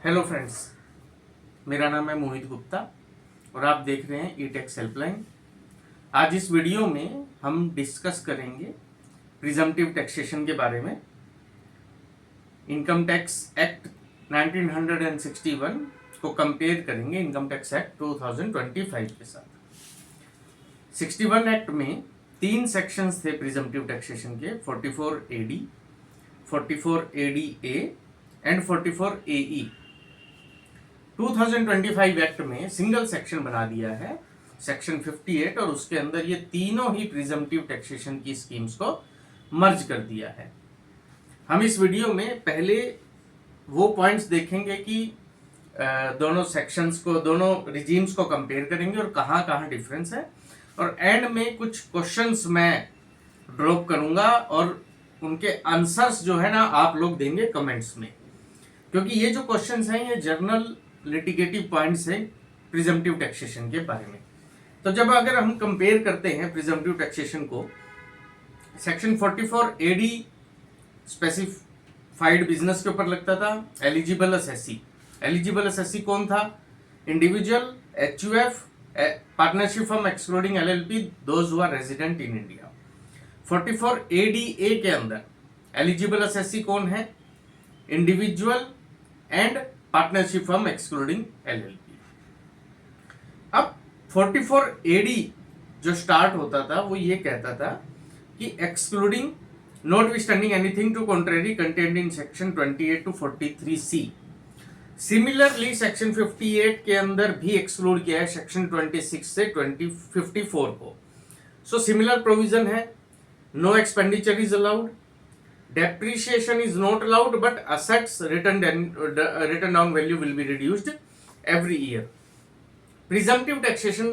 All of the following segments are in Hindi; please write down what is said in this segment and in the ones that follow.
हेलो फ्रेंड्स, मेरा नाम है मोहित गुप्ता और आप देख रहे हैं ई टैक्स हेल्पलाइन। आज इस वीडियो में हम डिस्कस करेंगे प्रिजम्पटिव टैक्सेशन के बारे में। इनकम टैक्स एक्ट 1961 को कंपेयर करेंगे इनकम टैक्स एक्ट 2025 के साथ। 61 एक्ट में 3 सेक्शंस थे प्रिजम्पटिव टैक्सेशन के, 44 AD, 44 ADA and 44 AE। 2025 act में सिंगल सेक्शन बना दिया है, सेक्शन 58, और उसके अंदर ये तीनों ही प्रिजम्पटिव टैक्सेशन की स्कीम्स को मर्ज कर दिया है। हम इस वीडियो में पहले वो पॉइंट्स देखेंगे कि दोनों सेक्शंस को, दोनों रिजीम्स को कंपेयर करेंगे और कहाँ कहाँ डिफरेंस है, और एंड में कुछ क्वेश्चंस मैं ड्रॉप करूंगा और उनके आंसर्स जो है ना आप लोग देंगे कमेंट्स में, क्योंकि ये जो क्वेश्चंस हैं ये जर्नल लिटिगेटिव पॉइंट्स है प्रिजम्पटिव टैक्सेशन के बारे में। तो जब अगर हम कंपेयर करते हैं प्रिजम्पटिव टैक्सेशन को, सेक्शन 44 AD स्पेसिफाइड बिजनेस के ऊपर लगता था। एलिजिबल असेसी, एलिजिबल असेसी कौन था? Individual, HUF, partnership firm excluding LLP, those who are resident in India. 44 ADA के अंदर एलिजिबल असेसी कौन है? Individual and partnership firm excluding LLP। अब 44 AD जो स्टार्ट होता था वो ये कहता था कि excluding notwithstanding anything to contrary contained in section 28 to 43C। Similarly section 58 के अंदर भी एक्सक्लूड किया है सेक्शन 26 से 54 को। सो सिमिलर प्रोविजन है, no expenditure is allowed, depreciation is not allowed, but assets written down value will be reduced every year। presumptive taxation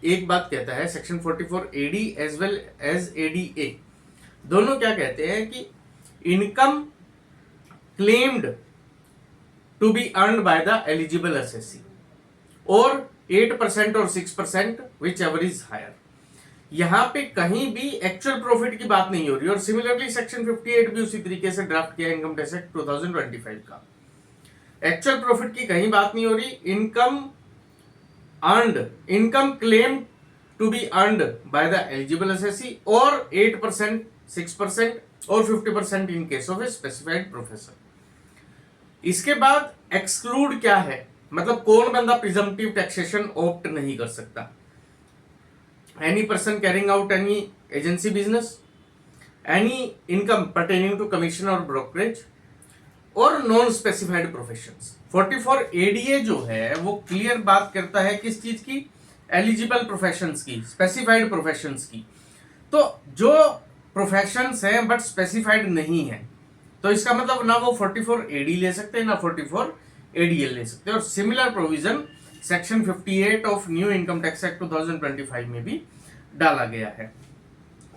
एक बात कहता है section 44 AD as well as ADA, दोनों क्या कहते हैं कि income claimed to be earned by the eligible assessee और 8% और 6% whichever is higher। यहां पे कहीं भी एक्चुअल प्रॉफिट की बात नहीं हो रही। और सिमिलरली सेक्शन 58 भी उसी तरीके से ड्राफ्ट किया इनकम टैक्स एक्ट 2025 का। एक्चुअल प्रॉफिट की कहीं बात नहीं हो रही। Income earned, income claim to be earned by the eligible assessee और 8%, 6% और 50% in case of a specified profession. इसके बाद एक्सक्लूड क्या है, मतलब कौन बंदा प्रिजम्पटिव टैक्सेशन ऑप्ट नहीं कर सकता? Any person carrying out any agency business, any income pertaining to commission or brokerage, और नॉन स्पेसिफाइड प्रोफेशंस। 44 ADA जो है वो क्लियर बात करता है किस चीज की? एलिजिबल प्रोफेशंस की, स्पेसिफाइड प्रोफेशंस की। तो जो प्रोफेशंस हैं बट स्पेसिफाइड नहीं है, तो इसका मतलब ना वो 44 AD ले सकते हैं ना 44 ADA ले सकते हैं। और similar provision section 58 of new income tax act 2025 में भी डाला गया है।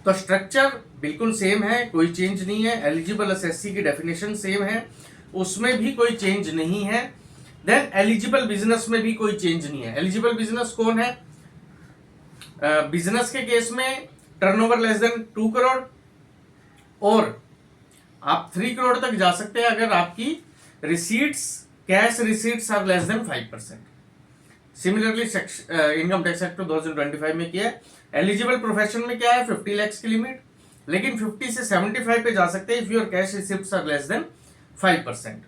तो स्ट्रक्चर बिल्कुल सेम है, कोई चेंज नहीं है। एलिजिबल असेसी की डेफिनेशन सेम है, उसमें भी कोई चेंज नहीं है। देन एलिजिबल बिजनेस में भी कोई चेंज नहीं है। एलिजिबल बिजनेस कौन है? बिजनेस के केस में टर्नओवर लेस देन 2 करोड़ और आप 3 करोड़ तक जा सकते हैं अगर आपकी receipts, cash receipts are less than 5%। Similarly income tax act 2025 में किया है। एलिजिबल प्रोफेशन में क्या है? 50 लाख की लिमिट, लेकिन 50 से 75 पे जा सकते हैं if your cash receipts are less than 5%।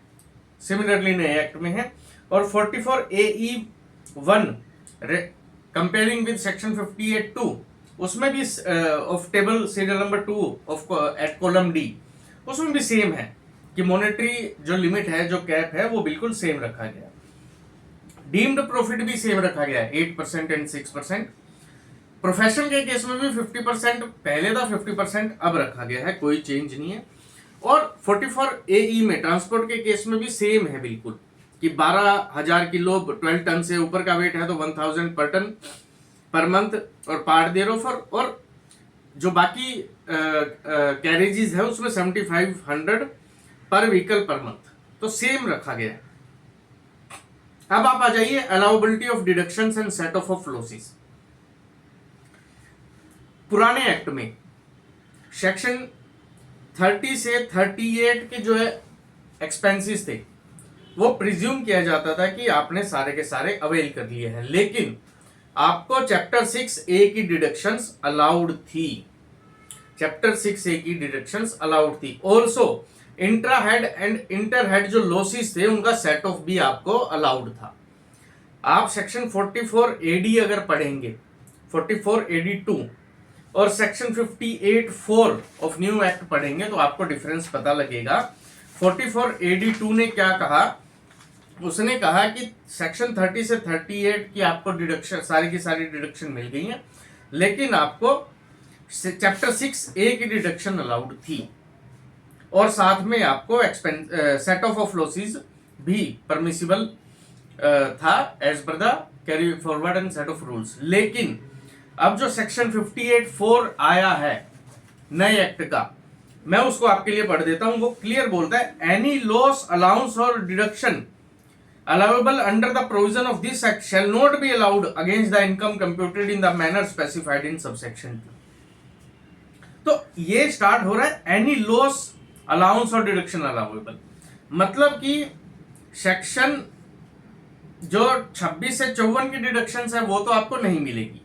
Similarly नए एक्ट में है। और 44 AE1 कंपेयरिंग विद सेक्शन 58(2), उसमें भी of table serial number 2 of eight column D, उसमें भी सेम है कि मॉनेटरी जो लिमिट है, जो कैप है, वो बिल्कुल सेम रखा गया। डीम्ड प्रॉफिट भी सेम रखा गया है, 8% एंड 6%। प्रोफेशन के केस में भी 50% पहले था, 50% अब रखा गया है, कोई चेंज नहीं है। और 44 AE में ट्रांसपोर्ट के केस में भी सेम है बिल्कुल कि 12,000 किलो 12 टन से ऊपर का वेट है तो 1000 पर टन पर मंथ और पार्ट देयर ऑफर, और जो बाकी कैरेजेस है उसमें 7500 पर व्हीकल पर मंथ, तो सेम रखा गया है। अब आप आ जाइए allowability of deductions and set off losses. पुराने एक्ट में सेक्शन 30 से 38 के जो है एक्सपेंसेस थे वो प्रिज्यूम किया जाता था कि आपने सारे के सारे अवेल कर लिए हैं, लेकिन आपको चैप्टर 6A की डिडक्शंस अलाउड थी। चैप्टर 6A की डिडक्शंस अलाउड थी। Also intra head and inter head जो लॉसेस थे उनका सेट ऑफ भी आपको अलाउड था। आप सेक्शन 44AD अगर पढ़ेंगे, 44AD2 और सेक्शन 58(4) ऑफ न्यू एक्ट पढ़ेंगे तो आपको डिफरेंस पता लगेगा। 44AD2 ने क्या कहा, उसने कहा कि सेक्शन 30 से 38 की आपको डिडक्शन, सारी की सारी डिडक्शन मिल गई है, लेकिन आपको चैप्टर 6A की डिडक्शन अलाउड थी और साथ में आपको सेट ऑफ लॉसेस भी परमिसिबल था as per the carry forward and set off rules. लेकिन अब जो सेक्शन 58(4) आया है नए एक्ट का, मैं उसको आपके लिए पढ़ देता हूं। वो क्लियर बोलता है, एनी लॉस, अलाउंस और deduction allowable under the provision of this act shall not be allowed against the income computed in the manner specified in subsection 2। तो ये स्टार्ट हो रहा है एनी लॉस, अलाउंस और डिडक्शन अलाउेबल, मतलब कि सेक्शन जो 26 से 54 की डिडक्शंस है वो तो आपको नहीं मिलेगी,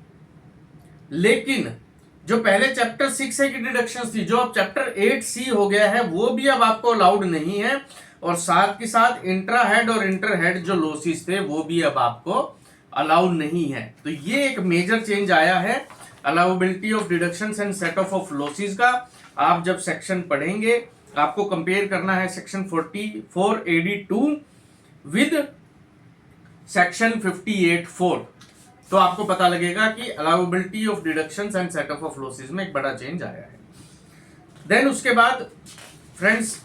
लेकिन जो पहले चैप्टर 6A की डिडक्शंस थी, जो अब चैप्टर 8C हो गया है, वो भी अब आपको अलाउड नहीं है। और साथ के साथ इंट्रा हेड और इंटर हेड जो लॉसेस थे वो भी अब आपको अलाउड नहीं है। तो ये एक मेजर चेंज आया है allowability of deductions and set off losses का। आप जब सेक्शन पढ़ेंगे आपको कंपेयर करना है सेक्शन 44AD2 विद सेक्शन 58(4), तो आपको पता लगेगा कि allowability of deductions and set off losses में एक बड़ा चेंज आया है। देन उसके बाद friends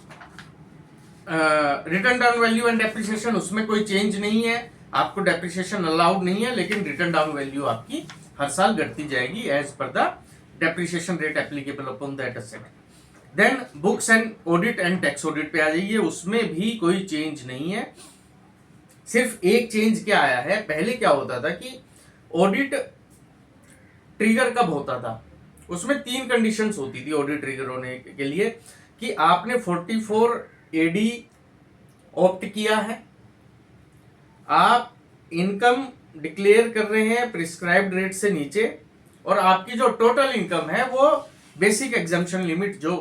return down value and depreciation, उसमें कोई चेंज नहीं है, आपको डेप्रिसिएशन अलाउड नहीं है, लेकिन रिटर्न डाउन वैल्यू आपकी हर साल घटती जाएगी as per the depreciation rate applicable upon that asset. Then books and audit and tax audit पे आ जाइए, उसमें भी कोई चेंज नहीं है। सिर्फ एक चेंज क्या आया है, पहले क्या होता था कि ऑडिट ट्रिगर कब होता था, उसमें 3 कंडीशंस होती थी ऑडिट ट्रिगर होने के लिए, कि आपने 44AD ऑप्ट किया है, आप इनकम डिक्लेयर कर रहे हैं प्रिस्क्राइब्ड रेट से नीचे, और आपकी जो टोटल इनकम है वो बेसिक एग्जम्पशन लिमिट जो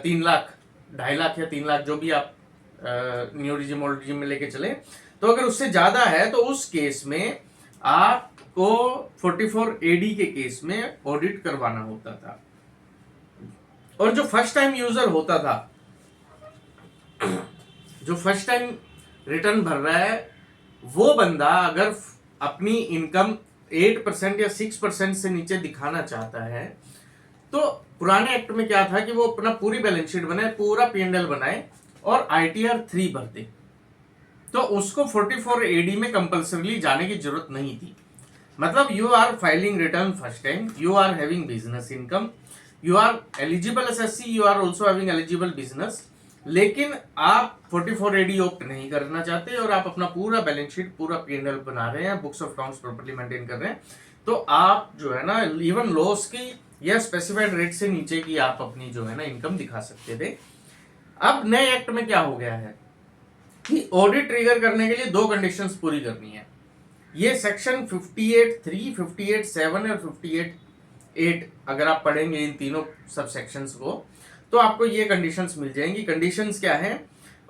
3 लाख, 2.5 लाख या 3 लाख जो भी आप न्यू रिजिम ओल्ड रिजिम में लेके चले, तो अगर उससे ज्यादा है तो उस केस में आपको 44AD के केस में ऑडिट करवाना होता था। और जो फर्स्ट टाइम यूजर होता था, जो फर्स्ट टाइम रिटर्न भर रहा है, वो बंदा अगर अपनी इनकम 8% या 6% से नीचे दिखाना चाहता है, तो पुराने एक्ट में क्या था कि वो अपना पूरी बैलेंस शीट बनाए, पूरा P&L बनाए और ITR 3 भरते, तो उसको 44AD में कंपल्सरीली जाने की जरूरत नहीं थी। मतलब you are filing return first time, you are having business income, you are eligible SSC, you are also having eligible business, लेकिन आप 44AD ऑप्ट नहीं करना चाहते और आप अपना पूरा बैलेंस शीट, पूरा P&L बना रहे हैं, books of accounts properly maintain कर रहे हैं, तो आप जो है ना इवन लॉस की या स्पेसिफाइड रेट से नीचे की आप अपनी जो है ना इनकम दिखा सकते थे। अब नए एक्ट में क्या हो गया है कि ऑडिट ट्रिगर करने के लिए 2 कंडीशंस पूरी करनी है। ये सेक्शन 58(3), 58(7) और 58(8) अगर आप पढ़ेंगे इन तीनों सब सेक्शंस को, तो आपको ये कंडीशंस मिल जाएंगी। कंडीशंस क्या है,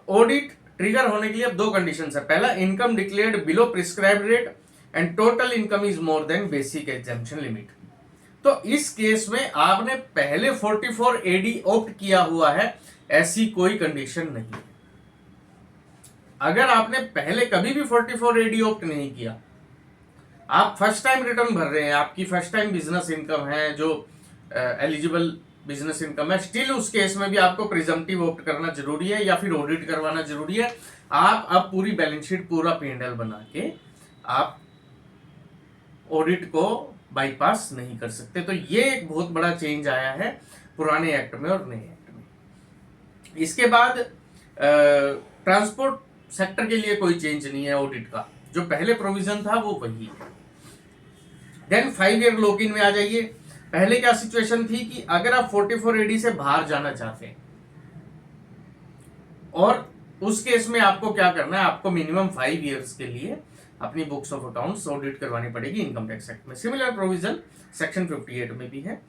ऑडिट ट्रिगर होने के लिए अब 2 कंडीशंस है। पहला, income declared below prescribed rate and total income is more than basic exemption limit. तो इस केस में आपने पहले 44AD ऑप्ट किया हुआ है, ऐसी कोई कंडीशन नहीं है। अगर आपने पहले कभी भी 44AD ऑप्ट नहीं किया, आप फर्स्ट टाइम रिटर्न भर रहे हैं, आपकी फर्स्ट टाइम बिजनेस इनकम है जो एलिजिबल बिजनेस इनकम है, स्टिल उस केस में भी आपको प्रिजम्पटिव ऑप्ट करना जरूरी है या फिर ऑडिट करवाना जरूरी है। आप अब पूरी बैलेंस शीट, पूरा P&L बना के आप ऑडिट को बाईपास नहीं कर सकते। तो ये एक बहुत बड़ा चेंज आया है पुराने एक्ट में और नए एक्ट में। इसके बाद ट्रांसपोर्ट सेक्टर के लिए कोई चेंज नहीं है ऑडिट का, जो पहले प्रोविजन था वो वही है। देन 5 ईयर लॉक इन में आ जाइए। पहले क्या सिचुएशन थी कि अगर आप 44AD से बाहर जाना चाहते हैं और उस केस में आपको क्या करना है, आपको मिनिमम 5 ईयर्स के लिए अपनी बुक्स ऑफ अकाउंट्स ऑडिट करवानी पड़ेगी इनकम टैक्स एक्ट में। सिमिलर प्रोविजन सेक्शन 58 में भी है।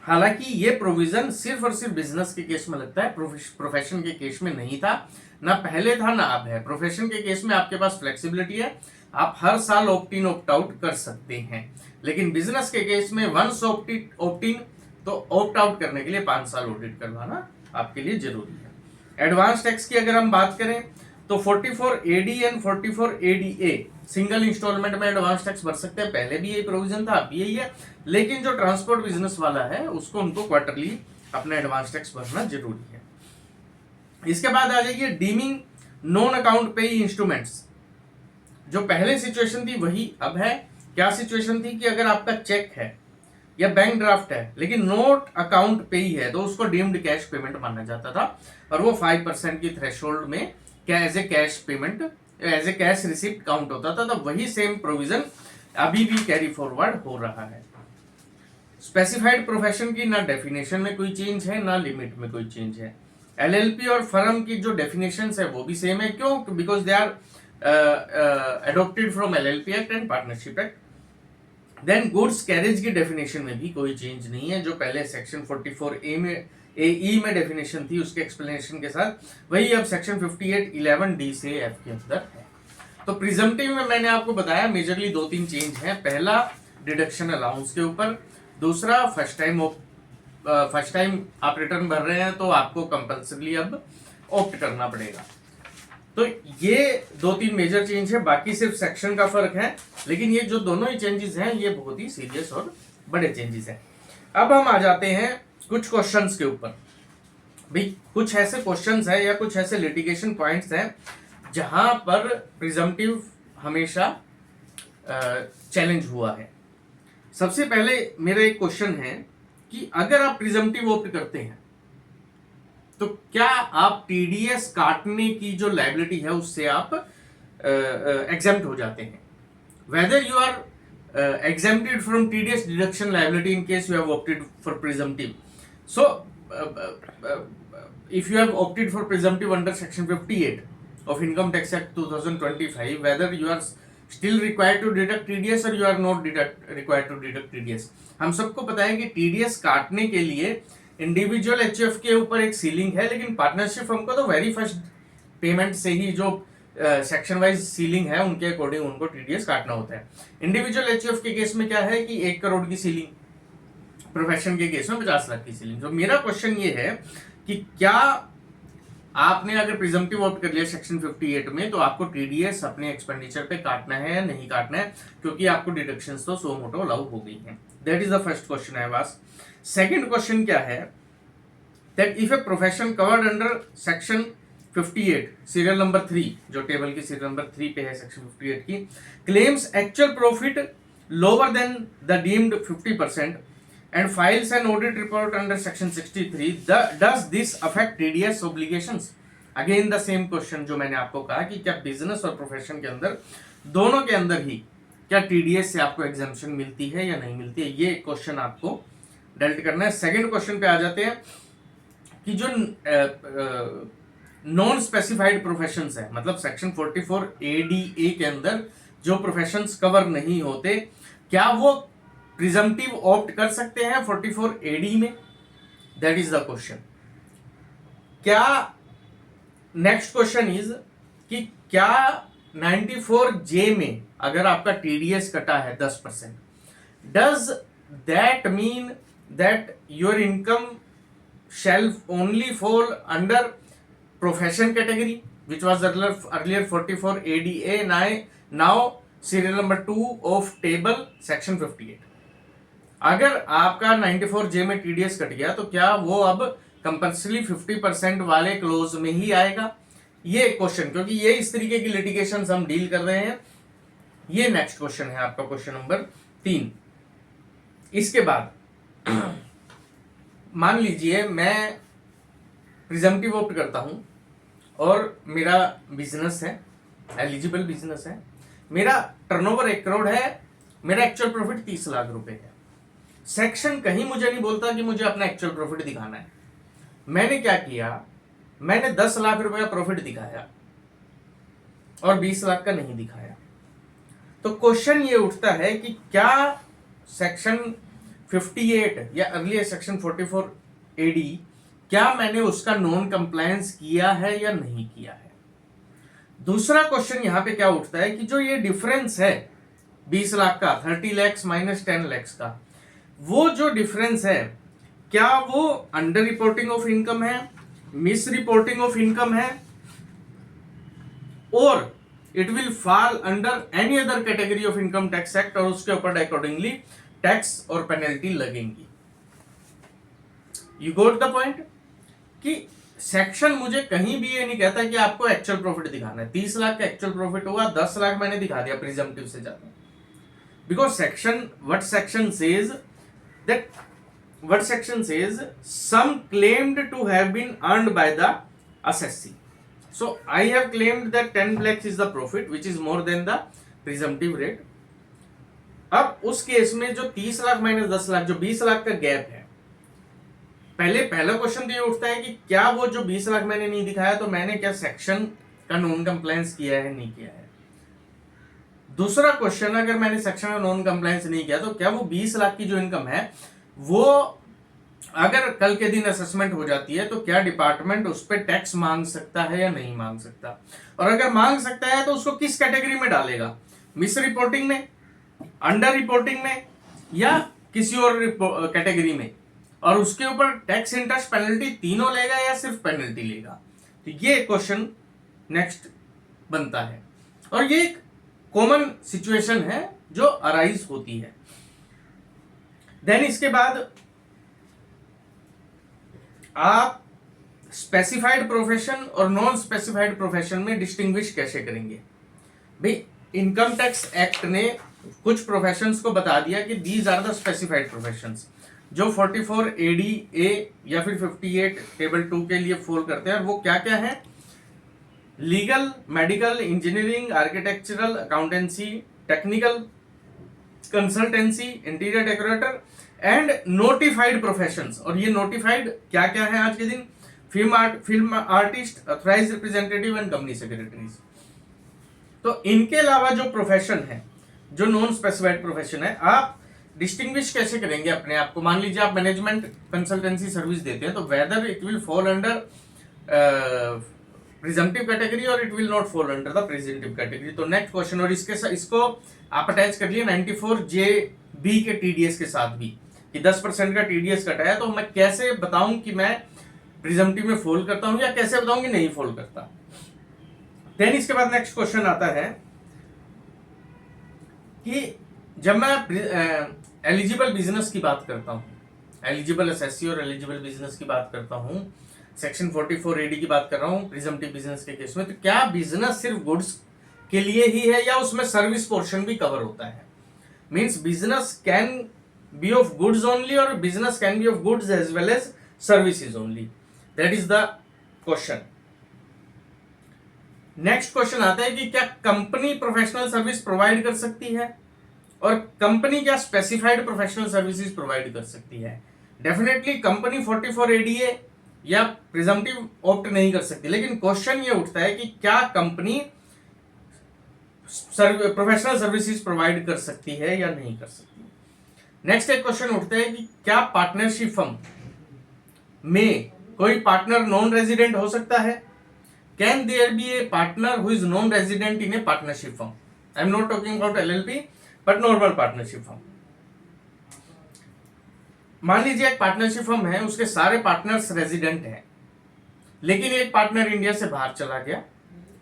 हालांकि ये प्रोविजन सिर्फ और सिर्फ बिजनेस के केस में लगता है, प्रोफेशन के केस में नहीं था, ना पहले था ना अब है। प्रोफेशन के केस में आपके पास फ्लेक्सिबिलिटी है, आप हर साल ऑप्ट इन ऑप्ट आउट कर सकते हैं, लेकिन बिजनेस के केस में वंस ऑप्ट इन तो ऑप्ट आउट करने के लिए 5 साल ऑडिट करवाना आपके लिए जरूरी है। एडवांस टैक्स की अगर हम बात करें तो 44 AD and 44 ADA single instalment में एडवांस टैक्स भर सकते हैं। पहले भी यही प्रोविजन था, अब भी यही है, लेकिन जो ट्रांसपोर्ट बिजनेस वाला है उसको उनको क्वार्टरली अपना एडवांस टैक्स भरना जरूरी है। इसके बाद आ जाइए डीमिंग नॉन अकाउंट पे इंस्ट्रूमेंट्स। जो पहले सिचुएशन थी वही अब है। क्या सिचुएशन थी कि अगर आपका चेक है या बैंक ड्राफ्ट है लेकिन नोट अकाउंट पे ही है तो उसको डीम्ड कैश पेमेंट माना जाता था और वो 5% की थ्रेशोल्ड में क्या as a cash payment, as a cash receipt count होता था। तो वही सेम प्रोविजन अभी भी कैरी फॉरवर्ड हो रहा है। स्पेसिफाइड प्रोफेशन की ना डेफिनेशन में कोई चेंज है ना लिमिट में कोई चेंज है। एलएलपी और फर्म की जो डेफिनेशंस है वो भी सेम है। क्यों? Because they are adopted from LLP Act and Partnership Act. Then goods carriage की डेफिनेशन में भी कोई चेंज नहीं है। जो पहले सेक्शन 44A में AE में डेफिनेशन थी उसके एक्सप्लेनेशन के साथ वही अब सेक्शन 58 11D से F के अंदर है। तो प्रिजम्पटिव में मैंने आपको बताया मेजरली 2-3 चेंज हैं। पहला डिडक्शन अलाउंस के ऊपर, दूसरा फर्स्ट टाइम आप रिटर्न भर रहे हैं तो आपको कंपल्सरी अब ऑप्ट करना पड़ेगा। तो ये 2-3 मेजर चेंज है, बाकी सिर्फ सेक्शन का फर्क है, लेकिन ये जो दोनों ही चेंजेस हैं ये बहुत ही सीरियस और बड़े चेंजेस हैं। अब हम आ जाते हैं कुछ क्वेश्चंस के ऊपर। भाई कुछ ऐसे क्वेश्चंस हैं या कुछ ऐसे लिटिगेशन पॉइंट्स हैं जहां पर प्रिजम्पटिव हमेशा चैलेंज हुआ है। सबसे पहले मेरा एक क्वेश्चन है कि अगर आप प्रिजम्पटिव ऑप्ट करते हैं तो क्या आप टीडीएस काटने की जो लायबिलिटी है उससे आप एग्जेम्प्ट हो जाते हैं। Whether you are exempted from TDS deduction liability in case you have opted for presumptive. So if you have opted for presumptive under section 58 of income tax act 2025, whether you are still required to deduct TDS or you are not required to deduct TDS। हम सबको पता है कि TDS काटने के लिए इंडिविजुअल एचयूएफ के ऊपर एक सीलिंग है, लेकिन पार्टनरशिप फर्म को तो वेरी फर्स्ट पेमेंट से ही जो सेक्शन वाइज सीलिंग है उनके अकॉर्डिंग उनको टीडीएस काटना होता है। इंडिविजुअल एचयूएफ के केस में क्या है कि 1 करोड़ की सीलिंग, प्रोफेशन के केस में 50 लाख की सीलिंग। तो मेरा क्वेश्चन ये है कि क्या आपने अगर प्रिजम्पटिव ऑप्ट कर लिया सेक्शन 58 में तो आपको टीडीएस अपने एक्सपेंडिचर पे काटना है या नहीं काटना है, क्योंकि आपको डिडक्शंस तो सो मोटो अलाउ हो गई हैं। That is the first question I was. Second question क्या है, that if a profession covered under section 58 serial number 3, जो टेबल की सीरियल नंबर 3 पे है सेक्शन 58 की, claims actual profit lower than the deemed 50% and files an audit report under section 63, does this affect TDS obligations? Again the same question जो मैंने आपको कहा कि क्या बिजनेस और प्रोफेशन के अंदर दोनों के अंदर ही क्या TDS से आपको एग्जाम्पशन मिलती है या नहीं मिलती है, ये क्वेश्चन आपको डेल्ट करना है। सेकंड क्वेश्चन पे आ जाते हैं कि जो नॉन स्पेसिफाइड प्रोफेशंस है, मतलब सेक्शन 44 ADA के अंदर जो प्रोफेशंस कवर नहीं होते, क्या वो प्रिजम्पटिव ऑप्ट कर सकते हैं 44 AD में? That is the question. क्या नेक्स्ट क्वेश्चन इज कि क्या 94J में अगर आपका टीडीएस कटा है 10%, does that mean that your income shall only fall under profession category which was earlier 44 ADA, now serial number 2 of table section 58। अगर आपका 94J में टीडीएस कट गया तो क्या वो अब कंपल्सरी 50% वाले क्लोज में ही आएगा? ये क्वेश्चन, क्योंकि ये इस तरीके की लिटिगेशन हम डील कर रहे हैं। ये नेक्स्ट क्वेश्चन है आपका, क्वेश्चन नंबर 3। इसके बाद मान लीजिए मैं प्रिजम्पटिव ऑप्ट करता हूं और मेरा बिजनेस है, एलिजिबल बिजनेस है, मेरा टर्नओवर 1 करोड़ है, मेरा एक्चुअल प्रॉफिट 30 लाख रुपए है। सेक्शन कहीं मुझे नहीं बोलता कि मुझे अपना एक्चुअल प्रॉफिट दिखाना है। मैंने क्या किया, मैंने 10 लाख रुपए का प्रॉफिट दिखाया और 20 लाख का नहीं दिखाया, तो क्वेश्चन ये उठता है कि क्या सेक्शन 58 या अर्लियर सेक्शन 44 एडी, क्या मैंने उसका नॉन कंप्लायंस किया है या नहीं किया है। दूसरा क्वेश्चन यहां पे क्या उठता है कि जो ये डिफरेंस है 20 लाख का, 30 लैक्स माइनस 10 लैक्स का, वो जो डिफरेंस है क्या वो अंडर रिपोर्टिंग ऑफ इनकम है, मिस रिपोर्टिंग ऑफ इनकम है, और it will fall under any other category of income tax act, और उसके ऊपर अकॉर्डिंगली टैक्स और पेनल्टी लगेंगी। यू गॉट द पॉइंट कि सेक्शन मुझे कहीं भी ये नहीं कहता कि आपको एक्चुअल प्रॉफिट दिखाना है। 30 लाख का एक्चुअल प्रॉफिट हुआ, 10 लाख मैंने दिखा दिया प्रिजम्पटिव से ज्यादा, because section what section says that what section says sum claimed to have been earned by the assessee. So I have claimed that 10 lakhs is the profit which is more than the presumptive rate. अब उस केस में जो 30 लाख माइनस 10 लाख, जो 20 लाख का गैप है, पहला क्वेश्चन तो ये उठता है कि क्या वो जो 20 लाख मैंने नहीं दिखाया तो मैंने क्या सेक्शन का नॉन कंप्लायंस किया है, नहीं किया है। दूसरा क्वेश्चन, अगर मैंने सेक्शन का नॉन कंप्लायंस नहीं किया तो क्या वो 20 लाख की जो इनकम है वो अगर कल के दिन असेसमेंट हो जाती है तो क्या डिपार्टमेंट उस पर टैक्स मांग सकता है या नहीं मांग सकता, और अगर मांग सकता है तो उसको किस कैटेगरी में डालेगा, मिस रिपोर्टिंग में, अंडर रिपोर्टिंग में, या किसी और कैटेगरी में, और उसके ऊपर टैक्स, इंटरेस्ट, पेनल्टी तीनों लेगा या सिर्फ पेनल्टी लेगा। तो ये क्वेश्चन नेक्स्ट बनता है, और ये एक कॉमन सिचुएशन है जो अराइज होती है। देन इसके बाद आप स्पेसिफाइड प्रोफेशन और नॉन स्पेसिफाइड प्रोफेशन में डिस्टिंग्विश कैसे करेंगे। भाई इनकम टैक्स एक्ट ने कुछ प्रोफेशंस को बता दिया कि these are the specified professions जो 44 एडी ए या फिर 58 टेबल 2 के लिए फॉल करते हैं, और वो क्या क्या है, legal, medical, engineering, architectural, accountancy, technical consultancy, interior decorator and notified professions. और ये नोटिफाइड क्या क्या है आज के दिन, film artist, authorised representative and company secretaries. तो इनके अलावा जो प्रोफेशन है, जो नॉन स्पेसिफाइड प्रोफेशन है, आप डिस्टिंग्विश कैसे करेंगे अपने आप को। मान लीजिए आप मैनेजमेंट कंसल्टेंसी सर्विस देते हैं, तो whether it will fall under presumptive category और it will not fall under the presumptive category. तो नेक्स्ट क्वेश्चन, और इसको आप अटैच कर लिए 94JB के टीडीएस के साथ भी कि 10% का टीडीएस कटा है, तो मैं कैसे बताऊं कि मैं प्रिजम्पटिव में फॉल करता हूं या कैसे बताऊं कि नहीं फॉल करता। देन इसके बाद नेक्स्ट क्वेश्चन आता है कि जब मैं एलिजिबल बिजनेस की बात करता हूं, एलिजिबल एसएससी और एलिजिबल बिजनेस की बात करता हूं, सेक्शन 44 एडी की बात कर रहा हूं प्रिजम्पटिव बिजनेस के केस में, तो क्या बिजनेस सिर्फ गुड्स के लिए ही है या उसमें सर्विस पोर्शन भी कवर होता है। Means business can be of goods only और business can be of goods as well as services only. That is the question. Next question आता है कि क्या कंपनी प्रोफेशनल सर्विस प्रोवाइड कर सकती है, और कंपनी क्या स्पेसिफाइड प्रोफेशनल सर्विसेज प्रोवाइड कर सकती है। डेफिनेटली कंपनी 44 एडीए या प्रिजम्पटिव ऑप्ट नहीं कर सकती, लेकिन क्वेश्चन ये उठता है कि क्या कंपनी प्रोफेशनल सर्विसेज प्रोवाइड कर सकती है या नहीं कर सकती। नेक्स्ट एक क्वेश्चन उठता है कि क्या पार्टनरशिप फर्म में कोई पार्टनर नॉन रेजिडेंट हो सकता है। Can there be a partner who is non resident in a partnership firm. I am not talking about LLP but normal partnership firm. मान लीजिए एक पार्टनरशिप फर्म है, उसके सारे पार्टनर्स रेजिडेंट हैं, लेकिन एक पार्टनर इंडिया से बाहर चला गया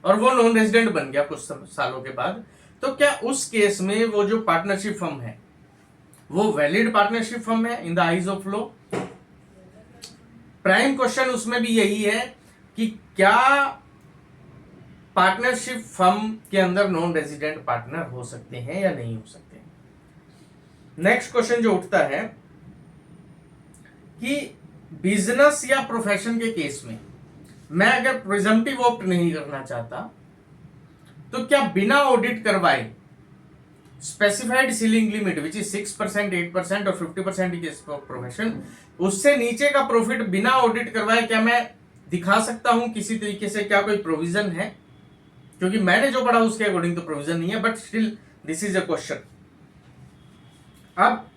और वो नॉन रेजिडेंट बन गया कुछ सालों के बाद, तो क्या उस केस में वो जो पार्टनरशिप फर्म है वो वैलिड पार्टनरशिप फर्म है in the eyes of law. Prime question उसमें भी यही है कि क्या पार्टनरशिप फर्म के अंदर नॉन रेजिडेंट पार्टनर हो सकते हैं या नहीं हो सकते। नेक्स्ट क्वेश्चन जो उठता है कि बिजनेस या प्रोफेशन के केस में मैं अगर प्रिजम्पटिव ऑप्ट नहीं करना चाहता तो क्या बिना ऑडिट करवाए specified ceiling limit which is 6%, 8% और 50% केस ऑफ प्रोफेशन, उससे नीचे का प्रॉफिट बिना ऑडिट करवाए क्या मैं दिखा सकता हूं किसी तरीके से क्या कोई प्रोविजन है, क्योंकि मैंने जो पढ़ा उसके अकॉर्डिंग तो प्रोविजन नहीं है, but still this is a question. अब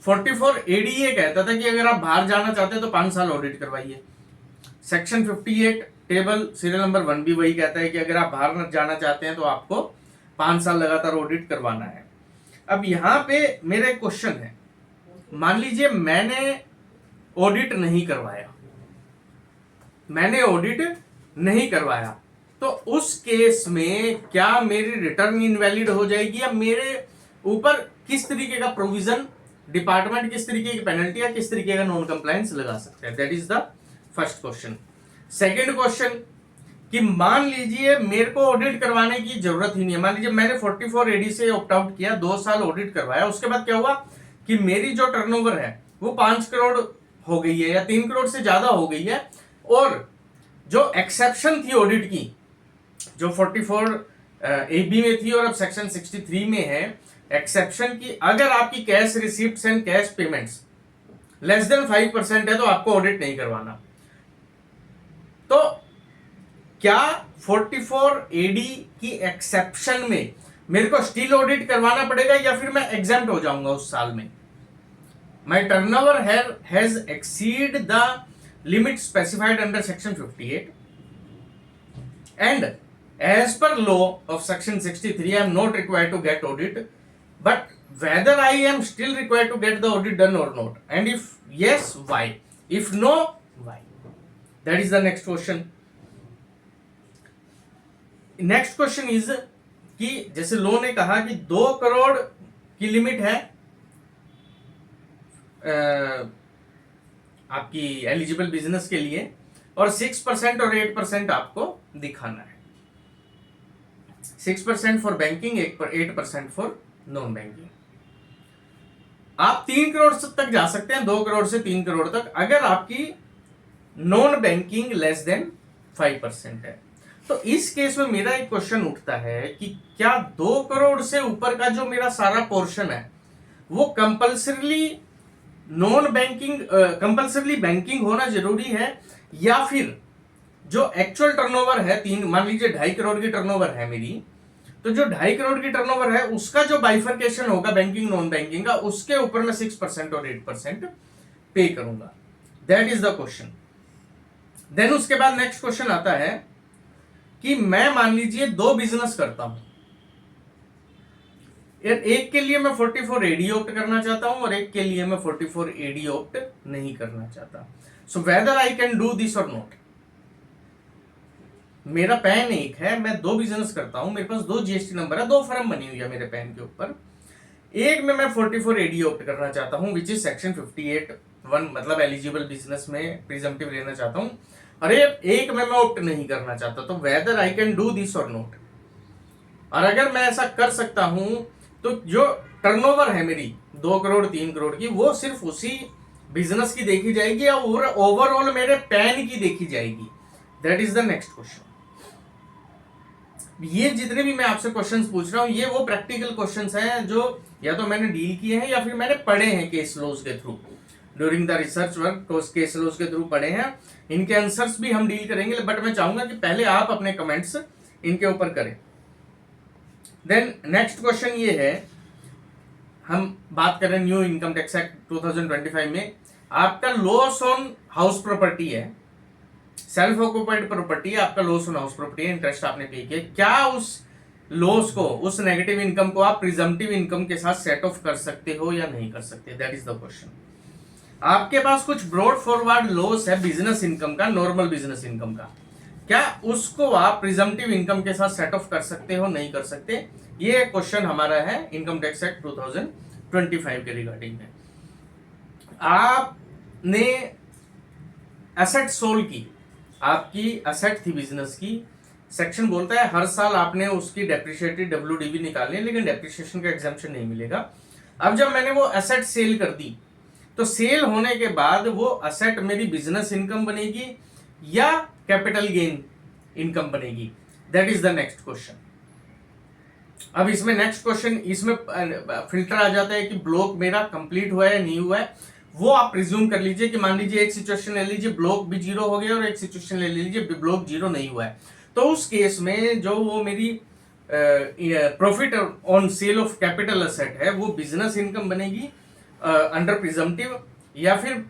44 AD ये कहता था कि अगर आप बाहर जाना चाहते हैं तो 5 साल ऑडिट करवाइए। सेक्शन 58 टेबल सीरियल नंबर 1 भी वही कहता है कि अगर आप बाहर जाना चाहते हैं तो आपको 5 साल लगातार ऑडिट करवाना है। अब यहां पे मेरा एक क्वेश्चन है, मान लीजिए मैंने ऑडिट नहीं करवाया, तो उस केस में क्या मेरी रिटर्न इनवैलिड हो जाएगी, या मेरे ऊपर किस तरीके का प्रोविजन डिपार्टमेंट, किस तरीके की पेनल्टी या किस तरीके का नॉन कंप्लायंस लगा सकते हैं। That is the first question. Second question कि मान लीजिए मेरे को ऑडिट करवाने की जरूरत ही नहीं है, मान लीजिए मैंने 44 AD से ऑप्ट आउट किया, 2 साल ऑडिट करवाया, उसके बाद क्या हुआ कि मेरी जो टर्नओवर है वो 5 करोड़ हो गई है या 3 करोड़ से ज्यादा हो गई है, और जो एक्सेप्शन थी ऑडिट की, जो 44 AB में थी और अब सेक्शन 63 में है, एक्सेप्शन की अगर आपकी cash receipts and cash payments less than 5% है तो आपको ऑडिट नहीं करवाना। तो क्या 44 AD की एक्सेप्शन में मेरे को स्टिल ऑडिट करवाना पड़ेगा या फिर मैं एग्जेम्प्ट हो जाऊंगा उस साल में? My turnover has exceed the limit specified under section 58 and as per law of section 63 I am not required to get audit, but whether I am still required to get the audit done or not, and if yes, why, if no, why? That is the next question. Next question is कि जैसे लॉ ने कहा कि 2 करोड़ की लिमिट है आपकी एलिजिबल बिजनेस के लिए, और 6% और 8% आपको दिखाना है। 6% for banking, 8% for non banking. आप 3 करोड़ तक जा सकते हैं, 2 करोड़ से 3 करोड़ तक, अगर आपकी नॉन बैंकिंग लेस देन 5% है। तो इस केस में मेरा एक क्वेश्चन उठता है कि क्या 2 करोड़ से ऊपर का जो मेरा सारा पोर्शन है वो compulsorily non banking, compulsorily banking होना जरूरी है, या फिर जो एक्चुअल टर्नओवर है 3, मान लीजिए 2.5 करोड़ की टर्नओवर है मेरी, तो जो 2.5 करोड़ की टर्नओवर है उसका जो बाइफर्केशन होगा बैंकिंग नॉन बैंकिंग का, उसके ऊपर मैं 6% और 8% पे करूंगा। That is the question. Then उसके बाद नेक्स्ट क्वेश्चन आता है कि मैं मान लीजिए 2 बिजनेस करता हूं, एक के लिए मैं 44 AD ऑप्ट करना चाहता हूं और एक के लिए मैं 44 AD ऑप्ट नहीं करना चाहता। So whether I can do this और नॉट। मेरा पैन एक है, मैं 2 बिजनेस करता हूं, मेरे पास 2 GST नंबर है, 2 फर्म बनी हुई है मेरे पैन के ऊपर। एक में मैं 44 AD ऑप्ट करना चाहता हूं विच इज सेक्शन 58(1), मतलब एलिजिबल बिजनेस में प्रिजम्पटिव लेना चाहता हूं, और एक में मैं ऑप्ट नहीं करना चाहता। तो whether I can do this और नॉट। और अगर मैं ऐसा कर सकता हूं तो जो टर्नओवर है मेरी 2 करोड़ 3 करोड़ की, वो सिर्फ उसी बिजनेस की देखी जाएगी या ओवरऑल मेरे पैन की देखी जाएगी। That is the next question. ये जितने भी मैं आपसे क्वेश्चंस पूछ रहा हूं ये वो प्रैक्टिकल क्वेश्चंस हैं जो या तो मैंने डील किए हैं या फिर मैंने पढ़े हैं केस लॉज के through, during the research work case laws के थ्रू पढ़े हैं। इनके आंसर्स भी हम डील करेंगे, बट मैं चाहूंगा कि पहले आप अपने कमेंट्स इनके ऊपर करें। देन नेक्स्ट क्वेश्चन ये है, हम बात करें न्यू इनकम टैक्स एक्ट 2025 में, आपका लॉस ऑन हाउस प्रॉपर्टी है, सेल्फ ऑक्यूपाइड प्रॉपर्टी है, आपका लॉस ऑन हाउस प्रॉपर्टी है, इंटरेस्ट आपने पे किया, क्या उस लॉस को, उस नेगेटिव इनकम को आप प्रिजम्पटिव इनकम के साथ सेट ऑफ कर सकते हो या नहीं कर सकते? That is the question. आपके पास कुछ ब्रॉड फॉरवर्ड लॉस है बिजनेस इनकम का, नॉर्मल बिजनेस इनकम का, क्या उसको आप प्रिजम्पटिव इनकम के साथ सेट ऑफ कर सकते हो, नहीं कर सकते? ये क्वेश्चन हमारा है इनकम टैक्स एक्ट 2025 के रिगार्डिंग में। आपने एसेट सोल्ड की, आपकी एसेट थी बिजनेस की, सेक्शन बोलता है हर साल आपने उसकी डेप्रिशिएटेड WDV निकालनी है, लेकिन डेप्रिशिएशन का एग्जाम्पशन नहीं मिलेगा। अब जब मैंने वो एसेट सेल कर दी तो सेल होने के बाद वो एसेट मेरी बिजनेस इनकम बनेगी या कैपिटल गेन इनकम बनेगी? That is the next question. अब इसमें नेक्स्ट क्वेश्चन, इसमें फिल्टर आ जाता है कि ब्लॉक मेरा कंप्लीट हुआ है नहीं हुआ है। वो आप प्रिज्यूम कर लीजिए कि मान लीजिए एक सिचुएशन ले लीजिए ब्लॉक भी 0 हो गया और एक सिचुएशन ले लीजिए ब्लॉक 0 नहीं हुआ है, तो उस केस में जो वो मेरी profit on sale of capital asset है वो बिजनेस इनकम बनेगी अंडर प्रिजम्पटिव, या फिर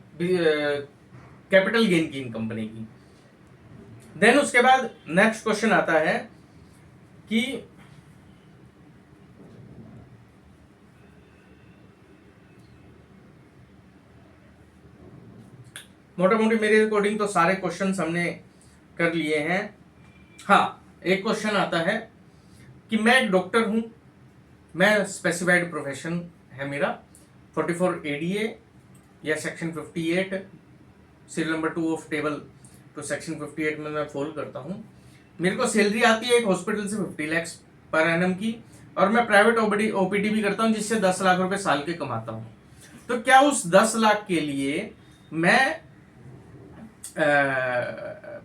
कैपिटल गेन की इनकम बनेगी। देन उसके बाद नेक्स्ट क्वेश्चन आता है कि मोटा मोटी मेरे अकॉर्डिंग तो सारे क्वेश्चन हमने कर लिए हैं। हाँ, एक क्वेश्चन आता है कि मैं एक डॉक्टर हूं, मैं स्पेसिफाइड प्रोफेशन है मेरा 44 एडीए या section 58 serial number 2 of table तो सेक्शन 58 में मैं फॉलो करता हूं। मेरे को सैलरी आती है एक हॉस्पिटल से 50 लाख पर एनम की, और मैं प्राइवेट ओपीडी भी करता हूं जिससे 10 लाख रुपए साल के कमाता हूं। तो क्या उस 10 लाख के लिए मैं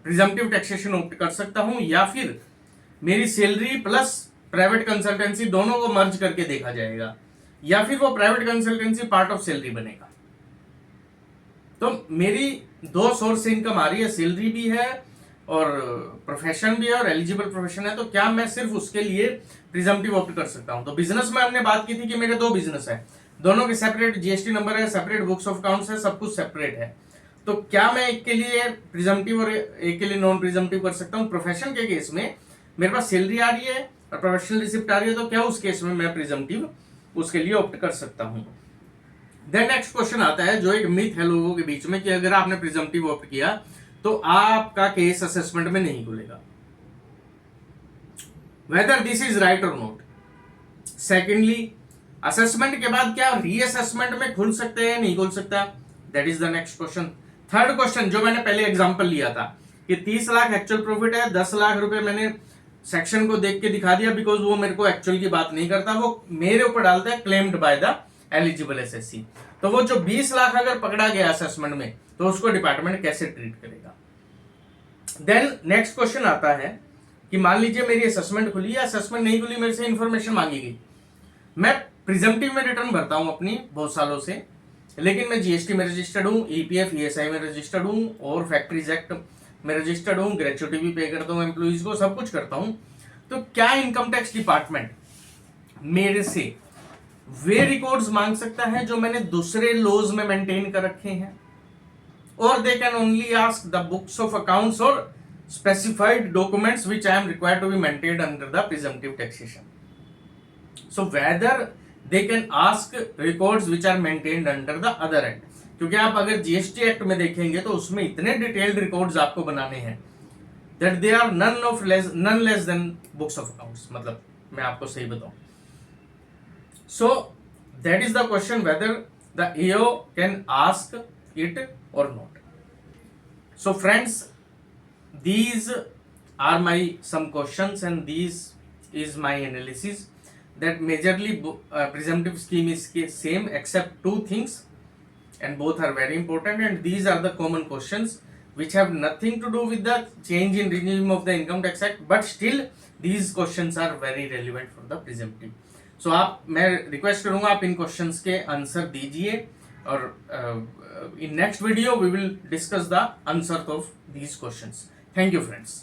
प्रिजम्पटिव टैक्सेशन ऑप्ट कर सकता हूं, या फिर मेरी सैलरी प्लस प्राइवेट कंसल्टेंसी दोनों को मर्ज करके देखा जाएगा, या फिर वो private consultancy part of salary बनेगा। तो मेरी दो सोर्स से इनकम आ रही है, सैलरी भी है और प्रोफेशन भी है और एलिजिबल प्रोफेशन है, तो क्या मैं सिर्फ उसके लिए प्रिजम्पटिव ऑप्ट कर सकता हूं? तो बिजनेस में हमने बात की थी कि मेरे दो बिजनेस है, दोनों के सेपरेट जीएसटी नंबर है, सेपरेट बुक्स ऑफ अकाउंट्स है, सब कुछ सेपरेट है। तो क्या मैं एक के लिए प्रिजम्पटिव और एक के लिए नॉन प्रिजम्पटिव कर सकता हूं? प्रोफेशन के केस में मेरे पास सैलरी आ रही है और प्रोफेशनल रिसिप्ट आ रही है, तो क्या उस केस में मैं प्रिजम्पटिव उसके लिए ऑप्ट कर सकता हूं? देन नेक्स्ट क्वेश्चन आता है जो एक मिथ है लोगों के बीच में कि अगर आपने प्रिजम्पटिव ऑप्ट किया तो आपका केस असेसमेंट में नहीं खुलेगा। वेदर दिस इज राइट और नॉट। सेकेंडली, असेसमेंट के बाद क्या रीअसेसमेंट में खुल सकते हैं, नहीं खुल सकता? That is the next question. Third question जो मैंने पहले एग्जांपल लिया था कि 30 लाख एक्चुअल प्रॉफिट है, 10 लाख रुपए मैंने सेक्शन को देख के दिखा दिया बिकॉज वो मेरे को एक्चुअल की बात नहीं करता, वो मेरे ऊपर डालता है claimed by the eligible SSC. तो वो जो 20 लाख अगर पकड़ा गया असेसमेंट में तो उसको डिपार्टमेंट कैसे ट्रीट करेगा? देन नेक्स्ट क्वेश्चन आता है कि मान लीजिए मेरी असेसमेंट खुली या असेसमेंट नहीं खुली, मेरे से इंफॉर्मेशन मांगी गई, मैं प्रिजम्पटिव में रिटर्न भरता हूं अपनी बहुत सालों से, लेकिन मैं जीएसटी में रजिस्टर्ड हूं, ईपीएफ ईएसआई में रजिस्टर्ड हूं और फैक्ट्रीज एक्ट में रजिस्टर्ड हूं, ग्रेचुटी भी पे करता हूं एम्प्लॉइज को, सब कुछ करता हूं। तो क्या इनकम टैक्स डिपार्टमेंट मेरे से वे रिकॉर्ड्स मांग सकता है जो मैंने दूसरे लॉज में मेंटेन कर रखे हैं, और they can only ask the books of accounts और specified documents which I am required to be maintained under the presumptive taxation? So whether they can ask records which are maintained under the other act, क्योंकि आप अगर जीएसटी एक्ट में देखेंगे तो उसमें इतने डिटेल्ड रिकॉर्ड्स आपको बनाने हैं that they are none less than books of accounts. मतलब मैं आपको सही बताऊं, so that is the question whether the AO can ask it or not. So friends, these are my some questions and these is my analysis that majorly presumptive scheme is same except two things and both are very important, and these are the common questions which have nothing to do with the change in regime of the income tax act, but still these questions are very relevant for the presumptive. सो मैं रिक्वेस्ट करूंगा आप इन क्वेश्चंस के आंसर दीजिए, और in next video we will discuss the answer of these questions. Thank you friends.